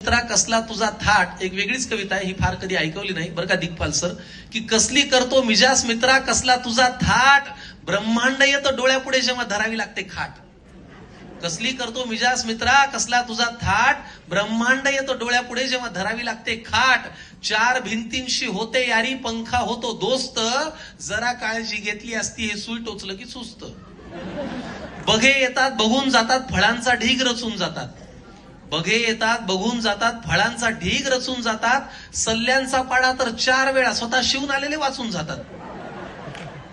मित्रा कसला तुझा थाट, एक वेगळीच कविता आहे, ही फार कधी ऐकवली नाही बरं का दिग्पाल सर, की कसली करतो मिजास मित्रा कसला तुझा थाट, ब्रह्मांड येतं डोळ्यापुढे जेव्हा धरावी लागते खाट. कसली करतो मिजास मित्रा कसला तुझा थाट, ब्रह्मांड येतं डोळ्यापुढे जेव्हा धरावी लागते खाट. चार भिंतींशी होते यारी पंखा होतो दोस्त, जरा काळजी घेतली असती हे सुई टोचलं की सुस्त. बघे येतात बघून जातात फळांचा ढीग रचून जातात, बघे येतात बघून जातात फळांचा ढीग रचून जातात, सल्ल्यांचा पाडा तर 4 वेळा स्वतः शिवून आलेले वाचून जातात.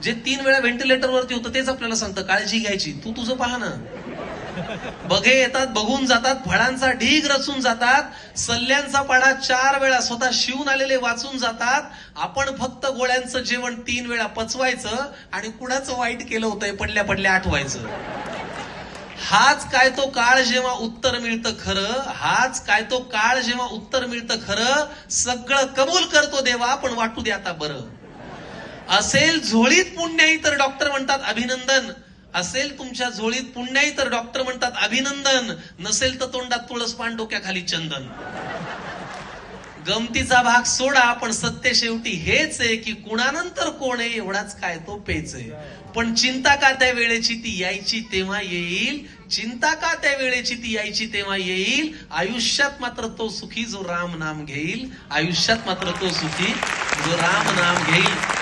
जे 3 वेळा व्हेंटिलेटरवरती होतं तेच आपल्याला सांगतं काळजी घ्यायची, तू तुझं पहा ना. बघे येतात बघून जातात फळांचा ढीग रचून जातात, सल्ल्यांचा पाडा 4 वेळा स्वतः शिवून आलेले वाचून जातात. आपण फक्त गोळ्यांचं जेवण 3 वेळा पचवायचं आणि कुणाचं वाईट केलं होतंय पडल्या पडल्या आठवायचं. हाच काय तो काळ जेव्हा उत्तर मिळतं खरं, हाच काय तो काळ जेव्हा उत्तर मिळतं खरं, सगळं कबूल करतो देवा पण वाटू दे आता बरं. असेल झोळीत पुण्याई तर डॉक्टर म्हणतात अभिनंदन, असेल तुमच्या झोळीत पुण्याई तर डॉक्टर म्हणतात अभिनंदन, नसेल तर तोंडात तुळस पान डोक्याखाली चंदन. गमतीचा भाग सोडा पण सत्य शेवटी हेच आहे की कुणानंतर कोण आहे एवढाच काय तो पेच आहे. पण चिंता का त्या वेळेची ती यायची तेव्हा येईल, चिंता का त्या वेळेची ती यायची तेव्हा येईल. आयुष्यात मात्र तो सुखी जो राम नाम घेईल, आयुष्यात मात्र तो सुखी जो राम नाम घेईल.